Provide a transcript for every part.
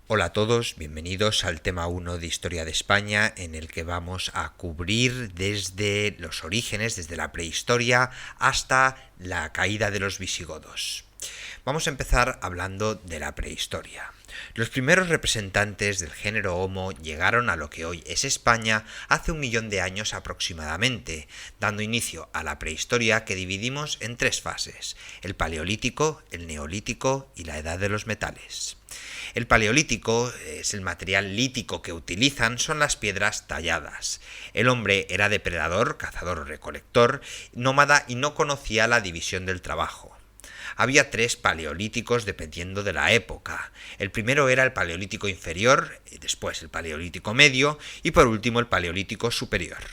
Hola a todos, bienvenidos al tema 1 de Historia de España, en el que vamos a cubrir desde los orígenes, desde la prehistoria hasta la caída de los visigodos. Vamos a empezar hablando de la prehistoria. Los primeros representantes del género Homo llegaron a lo que hoy es España hace 1.000.000 de años aproximadamente, dando inicio a la prehistoria que dividimos en 3 fases: el Paleolítico, el Neolítico y la Edad de los Metales. El paleolítico es el material lítico que utilizan, son las piedras talladas. El hombre era depredador, cazador o recolector, nómada y no conocía la división del trabajo. Había 3 paleolíticos dependiendo de la época. El primero era el paleolítico inferior, después el paleolítico medio y por último el paleolítico superior.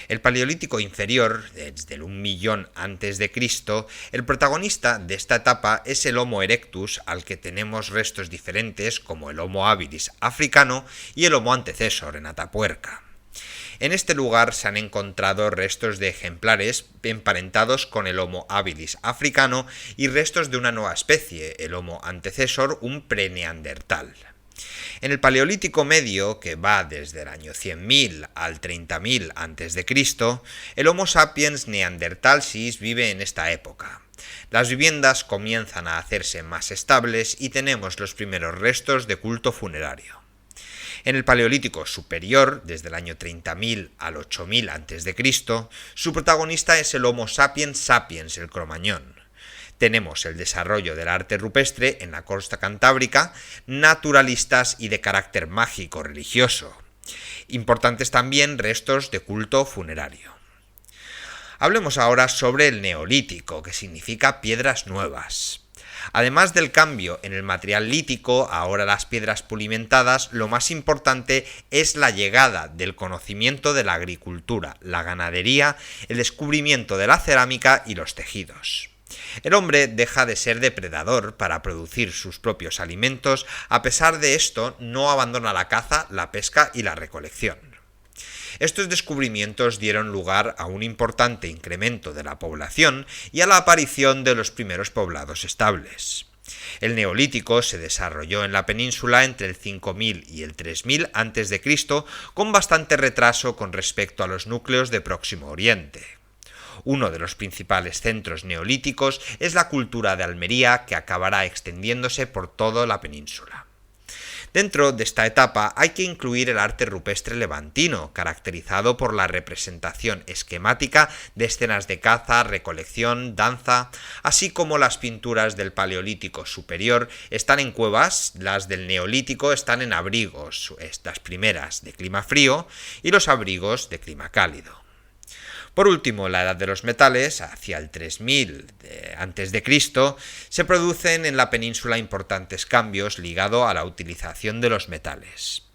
El Paleolítico inferior, desde el 1.000.000 a.C., el protagonista de esta etapa es el Homo erectus, al que tenemos restos diferentes como el Homo habilis africano y el Homo antecessor en Atapuerca. En este lugar se han encontrado restos de ejemplares emparentados con el Homo habilis africano y restos de una nueva especie, el Homo antecessor, un preneandertal. En el Paleolítico medio, que va desde el año 100.000 al 30.000 a.C., el Homo sapiens neanderthalensis vive en esta época. Las viviendas comienzan a hacerse más estables y tenemos los primeros restos de culto funerario. En el Paleolítico superior, desde el año 30.000 al 8.000 a.C., su protagonista es el Homo sapiens sapiens, el Cromañón. Tenemos el desarrollo del arte rupestre en la costa cantábrica, naturalistas y de carácter mágico religioso. Importantes también restos de culto funerario. Hablemos ahora sobre el Neolítico, que significa piedras nuevas. Además del cambio en el material lítico, ahora las piedras pulimentadas, lo más importante es la llegada del conocimiento de la agricultura, la ganadería, el descubrimiento de la cerámica y los tejidos. El hombre deja de ser depredador para producir sus propios alimentos. A pesar de esto, no abandona la caza, la pesca y la recolección. Estos descubrimientos dieron lugar a un importante incremento de la población y a la aparición de los primeros poblados estables. El Neolítico se desarrolló en la península entre el 5000 y el 3000 a.C., con bastante retraso con respecto a los núcleos de Próximo Oriente. Uno de los principales centros neolíticos es la cultura de Almería, que acabará extendiéndose por toda la península. Dentro de esta etapa hay que incluir el arte rupestre levantino, caracterizado por la representación esquemática de escenas de caza, recolección, danza, así como las pinturas del Paleolítico superior están en cuevas, las del Neolítico están en abrigos, estas primeras de clima frío y los abrigos de clima cálido. Por último, en la Edad de los Metales, hacia el 3000 a.C., se producen en la península importantes cambios ligados a la utilización de los metales.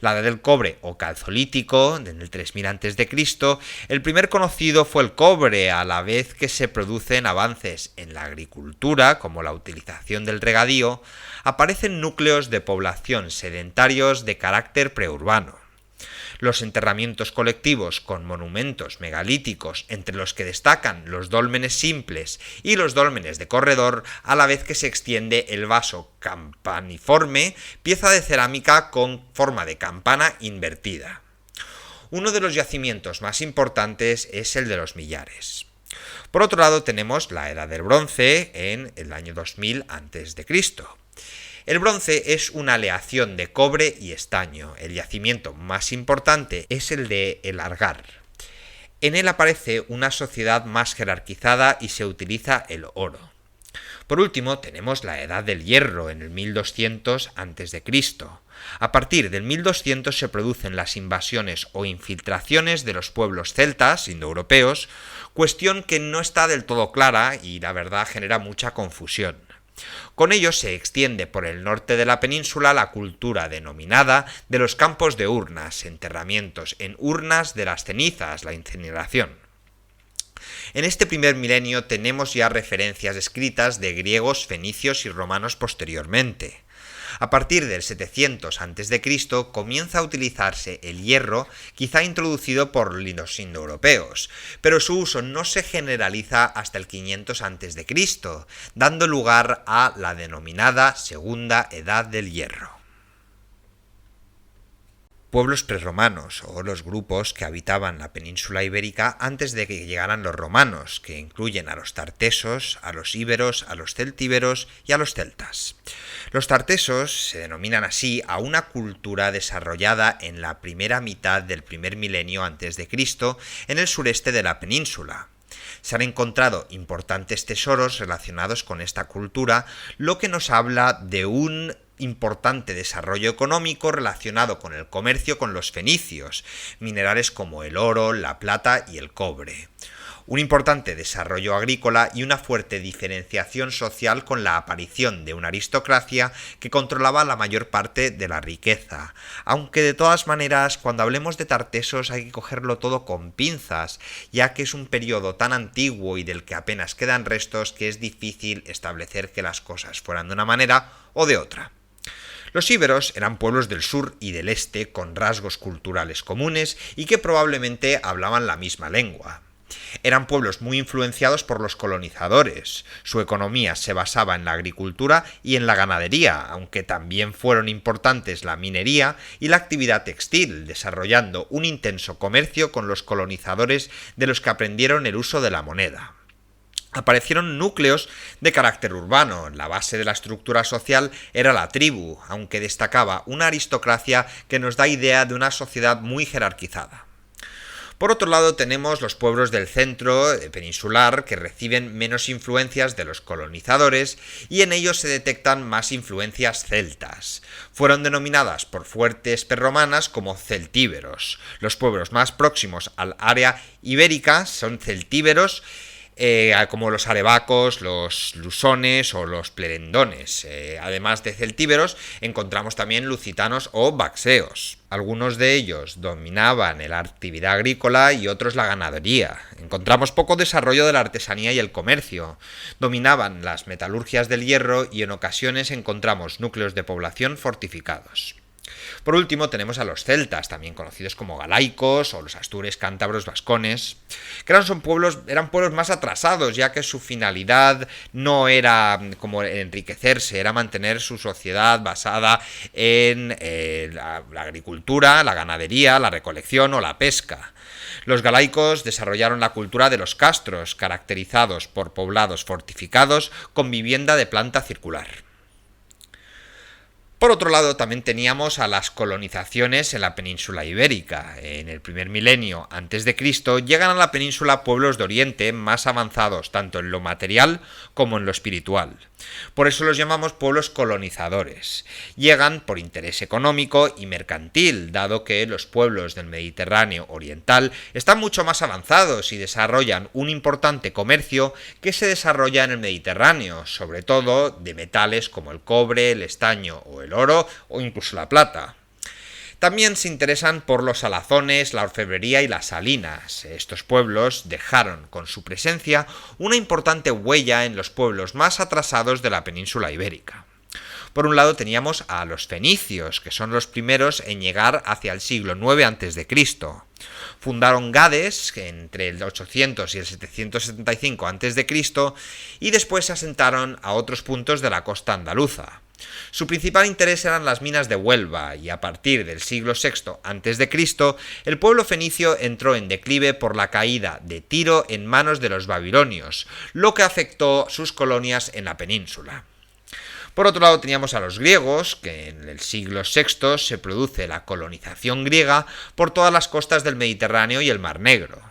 La Edad del Cobre o Calcolítico, en el 3000 a.C., el primer conocido fue el cobre, a la vez que se producen avances en la agricultura, como la utilización del regadío, aparecen núcleos de población sedentarios de carácter preurbano. Los enterramientos colectivos con monumentos megalíticos, entre los que destacan los dólmenes simples y los dólmenes de corredor, a la vez que se extiende el vaso campaniforme, pieza de cerámica con forma de campana invertida. Uno de los yacimientos más importantes es el de los Millares. Por otro lado tenemos la Edad del Bronce en el año 2000 a.C. El bronce es una aleación de cobre y estaño. El yacimiento más importante es el de El Argar. En él aparece una sociedad más jerarquizada y se utiliza el oro. Por último, tenemos la Edad del Hierro en el 1200 a.C. A partir del 1200 se producen las invasiones o infiltraciones de los pueblos celtas indoeuropeos, cuestión que no está del todo clara y la verdad genera mucha confusión. Con ello se extiende por el norte de la península la cultura denominada de los campos de urnas, enterramientos en urnas de las cenizas, la incineración. En este primer milenio tenemos ya referencias escritas de griegos, fenicios y romanos posteriormente. A partir del 700 a.C. comienza a utilizarse el hierro, quizá introducido por los indoeuropeos, pero su uso no se generaliza hasta el 500 a.C., dando lugar a la denominada Segunda Edad del Hierro. pueblos prerromanos o los grupos que habitaban la península ibérica antes de que llegaran los romanos, que incluyen a los tartesos, a los íberos, a los celtíberos y a los celtas. Los tartesos se denominan así a una cultura desarrollada en la primera mitad del primer milenio antes de Cristo en el sureste de la península. Se han encontrado importantes tesoros relacionados con esta cultura, lo que nos habla de un importante desarrollo económico relacionado con el comercio con los fenicios, minerales como el oro, la plata y el cobre. Un importante desarrollo agrícola y una fuerte diferenciación social con la aparición de una aristocracia que controlaba la mayor parte de la riqueza. Aunque de todas maneras, cuando hablemos de tartesos hay que cogerlo todo con pinzas, ya que es un periodo tan antiguo y del que apenas quedan restos que es difícil establecer que las cosas fueran de una manera o de otra. Los íberos eran pueblos del sur y del este con rasgos culturales comunes y que probablemente hablaban la misma lengua. Eran pueblos muy influenciados por los colonizadores. Su economía se basaba en la agricultura y en la ganadería, aunque también fueron importantes la minería y la actividad textil, desarrollando un intenso comercio con los colonizadores de los que aprendieron el uso de la moneda. Aparecieron núcleos de carácter urbano. La base de la estructura social era la tribu, aunque destacaba una aristocracia que nos da idea de una sociedad muy jerarquizada. Por otro lado, tenemos los pueblos del centro peninsular que reciben menos influencias de los colonizadores y en ellos se detectan más influencias celtas. Fueron denominadas por fuertes prerromanas como celtíberos. Los pueblos más próximos al área ibérica son celtíberos, como los arebacos, los lusones o los plerendones. Además de celtíberos, encontramos también lusitanos o baxeos. Algunos de ellos dominaban la actividad agrícola y otros la ganadería. Encontramos poco desarrollo de la artesanía y el comercio. Dominaban las metalurgias del hierro y en ocasiones encontramos núcleos de población fortificados. Por último tenemos a los celtas, también conocidos como galaicos o los astures, cántabros, vascones, que eran pueblos más atrasados, ya que su finalidad no era como enriquecerse, era mantener su sociedad basada en la agricultura, la ganadería, la recolección o la pesca. Los galaicos desarrollaron la cultura de los castros, caracterizados por poblados fortificados con vivienda de planta circular. Por otro lado, también teníamos a las colonizaciones en la península ibérica. En el primer milenio antes de Cristo llegan a la península pueblos de Oriente más avanzados, tanto en lo material como en lo espiritual. Por eso los llamamos pueblos colonizadores. Llegan por interés económico y mercantil, dado que los pueblos del Mediterráneo oriental están mucho más avanzados y desarrollan un importante comercio que se desarrolla en el Mediterráneo, sobre todo de metales como el cobre, el estaño o el oro o incluso la plata. También se interesan por los salazones, la orfebrería y las salinas. Estos pueblos dejaron con su presencia una importante huella en los pueblos más atrasados de la península ibérica. Por un lado teníamos a los fenicios, que son los primeros en llegar hacia el siglo IX a.C. Fundaron Gades entre el 800 y el 775 a.C. y después se asentaron a otros puntos de la costa andaluza. Su principal interés eran las minas de Huelva y a partir del siglo VI a.C. el pueblo fenicio entró en declive por la caída de Tiro en manos de los babilonios, lo que afectó sus colonias en la península. Por otro lado teníamos a los griegos, que en el siglo VI se produce la colonización griega por todas las costas del Mediterráneo y el Mar Negro.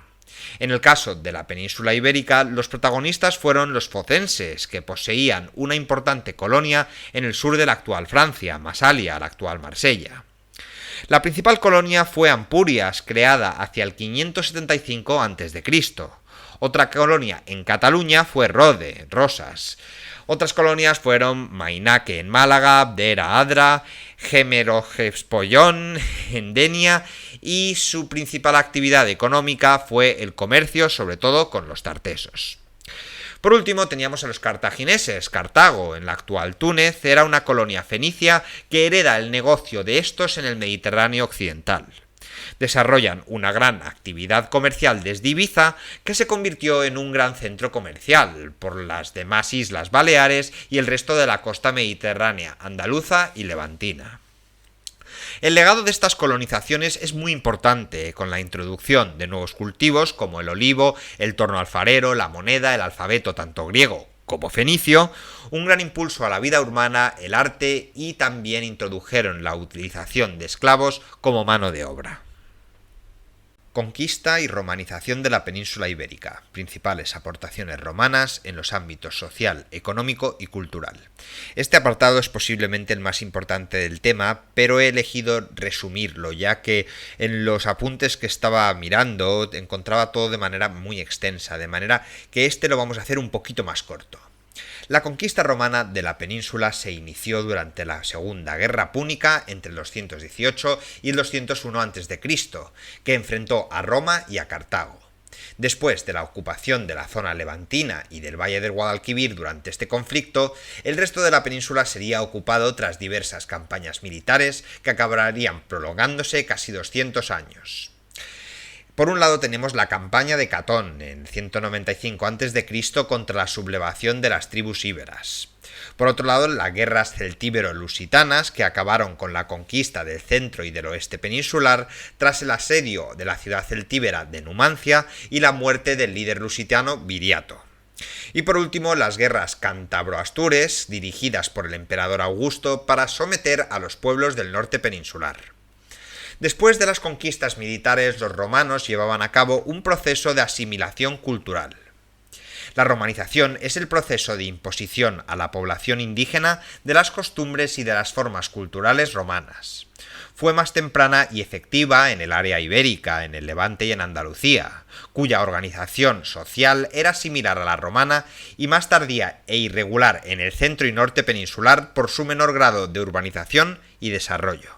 En el caso de la península ibérica, los protagonistas fueron los focenses, que poseían una importante colonia en el sur de la actual Francia, Masalia, la actual Marsella. La principal colonia fue Ampurias, creada hacia el 575 a.C. Otra colonia en Cataluña fue Rode, Rosas. Otras colonias fueron Mainaque en Málaga, Abdera Adra, Gemerogespollón en Denia y su principal actividad económica fue el comercio, sobre todo con los tartesos. Por último teníamos a los cartagineses. Cartago, en la actual Túnez, era una colonia fenicia que hereda el negocio de estos en el Mediterráneo occidental. Desarrollan una gran actividad comercial desde Ibiza, que se convirtió en un gran centro comercial por las demás islas Baleares y el resto de la costa mediterránea, andaluza y levantina. El legado de estas colonizaciones es muy importante, con la introducción de nuevos cultivos como el olivo, el torno alfarero, la moneda, el alfabeto tanto griego como fenicio, un gran impulso a la vida urbana, el arte y también introdujeron la utilización de esclavos como mano de obra. Conquista y romanización de la península ibérica, principales aportaciones romanas en los ámbitos social, económico y cultural. Este apartado es posiblemente el más importante del tema, pero he elegido resumirlo, ya que en los apuntes que estaba mirando encontraba todo de manera muy extensa, de manera que este lo vamos a hacer un poquito más corto. La conquista romana de la península se inició durante la Segunda Guerra Púnica entre el 218 y el 201 a.C., que enfrentó a Roma y a Cartago. Después de la ocupación de la zona levantina y del Valle del Guadalquivir durante este conflicto, el resto de la península sería ocupado tras diversas campañas militares que acabarían prolongándose casi 200 años. Por un lado tenemos la campaña de Catón en 195 a.C. contra la sublevación de las tribus íberas. Por otro lado, las guerras celtíbero-lusitanas que acabaron con la conquista del centro y del oeste peninsular tras el asedio de la ciudad celtíbera de Numancia y la muerte del líder lusitano Viriato. Y por último, las guerras cántabro-astures dirigidas por el emperador Augusto para someter a los pueblos del norte peninsular. Después de las conquistas militares, los romanos llevaban a cabo un proceso de asimilación cultural. La romanización es el proceso de imposición a la población indígena de las costumbres y de las formas culturales romanas. Fue más temprana y efectiva en el área ibérica, en el Levante y en Andalucía, cuya organización social era similar a la romana y más tardía e irregular en el centro y norte peninsular por su menor grado de urbanización y desarrollo.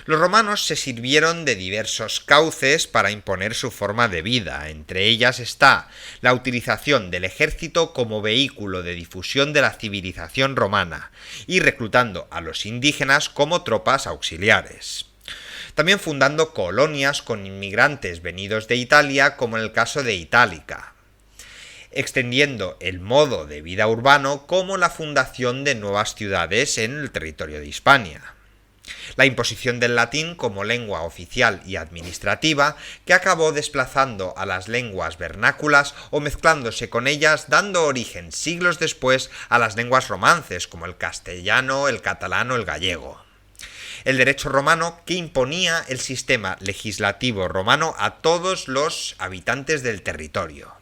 Los romanos se sirvieron de diversos cauces para imponer su forma de vida. Entre ellas está la utilización del ejército como vehículo de difusión de la civilización romana y reclutando a los indígenas como tropas auxiliares. También fundando colonias con inmigrantes venidos de Italia, como en el caso de Itálica, extendiendo el modo de vida urbano como la fundación de nuevas ciudades en el territorio de Hispania. La imposición del latín como lengua oficial y administrativa, que acabó desplazando a las lenguas vernáculas o mezclándose con ellas, dando origen siglos después a las lenguas romances como el castellano, el catalán o el gallego. El derecho romano, que imponía el sistema legislativo romano a todos los habitantes del territorio.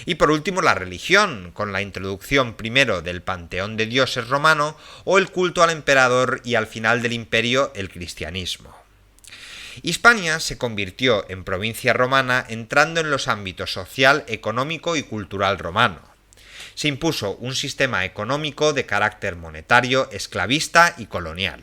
Y por último la religión, con la introducción primero del panteón de dioses romano o el culto al emperador y al final del imperio el cristianismo. Hispania se convirtió en provincia romana entrando en los ámbitos social, económico y cultural romano. Se impuso un sistema económico de carácter monetario, esclavista y colonial.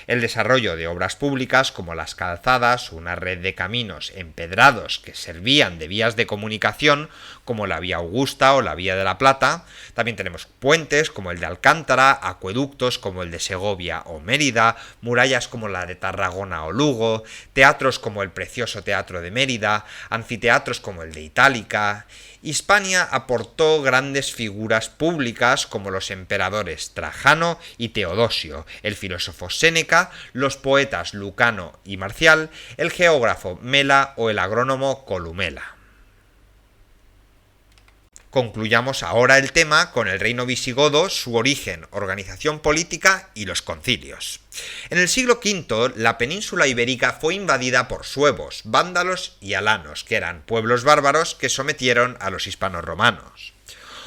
El desarrollo de obras públicas como las calzadas, una red de caminos empedrados que servían de vías de comunicación como la Vía Augusta o la Vía de la Plata. También tenemos puentes como el de Alcántara, acueductos como el de Segovia o Mérida, murallas como la de Tarragona o Lugo, teatros como el precioso Teatro de Mérida, anfiteatros como el de Itálica. Hispania aportó grandes figuras públicas como los emperadores Trajano y Teodosio, el filósofo Séneca, los poetas Lucano y Marcial, el geógrafo Mela o el agrónomo Columela. Concluyamos ahora el tema con el reino visigodo, su origen, organización política y los concilios. En el siglo V, la península ibérica fue invadida por suevos, vándalos y alanos, que eran pueblos bárbaros que sometieron a los hispanos romanos.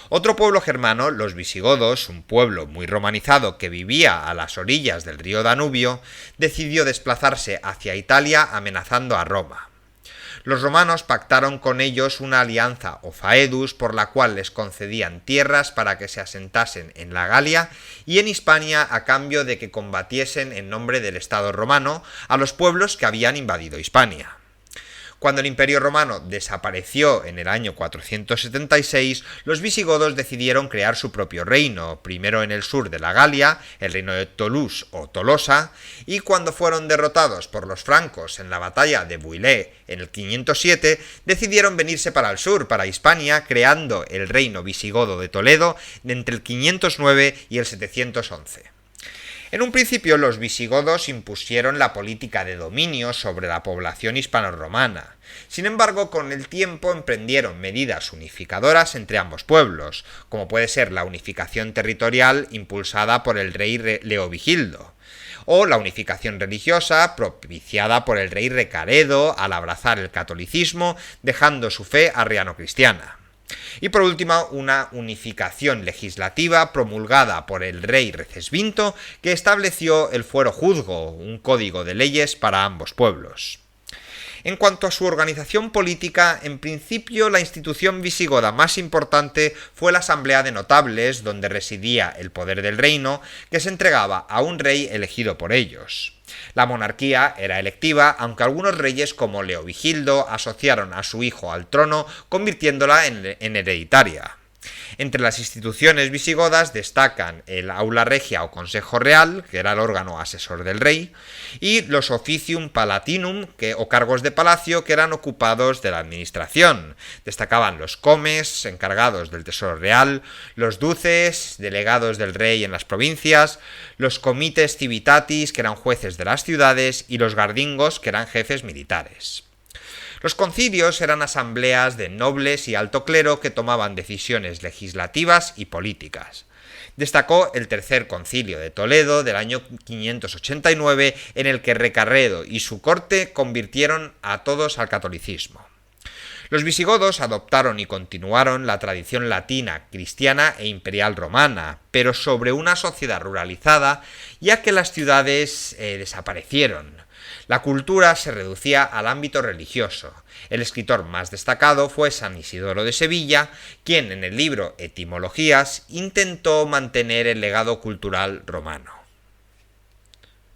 Otro pueblo germano, los visigodos, un pueblo muy romanizado que vivía a las orillas del río Danubio, decidió desplazarse hacia Italia amenazando a Roma. Los romanos pactaron con ellos una alianza o faedus por la cual les concedían tierras para que se asentasen en la Galia y en Hispania a cambio de que combatiesen en nombre del Estado romano a los pueblos que habían invadido Hispania. Cuando el Imperio Romano desapareció en el año 476, los visigodos decidieron crear su propio reino, primero en el sur de la Galia, el reino de Toulouse o Tolosa, y cuando fueron derrotados por los francos en la batalla de Bouillé en el 507, decidieron venirse para el sur, para Hispania, creando el reino visigodo de Toledo entre el 509 y el 711. En un principio los visigodos impusieron la política de dominio sobre la población hispano-romana. Sin embargo, con el tiempo emprendieron medidas unificadoras entre ambos pueblos, como puede ser la unificación territorial impulsada por el rey Leovigildo, o la unificación religiosa propiciada por el rey Recaredo al abrazar el catolicismo, dejando su fe arriano-cristiana. Y por último, una unificación legislativa promulgada por el rey Recesvinto, que estableció el fuero juzgo, un código de leyes para ambos pueblos. En cuanto a su organización política, en principio la institución visigoda más importante fue la Asamblea de Notables, donde residía el poder del reino, que se entregaba a un rey elegido por ellos. La monarquía era electiva, aunque algunos reyes como Leovigildo asociaron a su hijo al trono, convirtiéndola en hereditaria. Entre las instituciones visigodas destacan el Aula Regia o Consejo Real, que era el órgano asesor del rey, y los Officium Palatinum, o cargos de palacio, que eran ocupados de la administración. Destacaban los comes, encargados del tesoro real, los duces, delegados del rey en las provincias, los comites civitatis, que eran jueces de las ciudades, y los gardingos, que eran jefes militares. Los concilios eran asambleas de nobles y alto clero que tomaban decisiones legislativas y políticas. Destacó el Tercer Concilio de Toledo del año 589, en el que Recaredo y su corte convirtieron a todos al catolicismo. Los visigodos adoptaron y continuaron la tradición latina, cristiana e imperial romana, pero sobre una sociedad ruralizada, ya que las ciudades desaparecieron. La cultura se reducía al ámbito religioso. El escritor más destacado fue San Isidoro de Sevilla, quien en el libro Etimologías intentó mantener el legado cultural romano.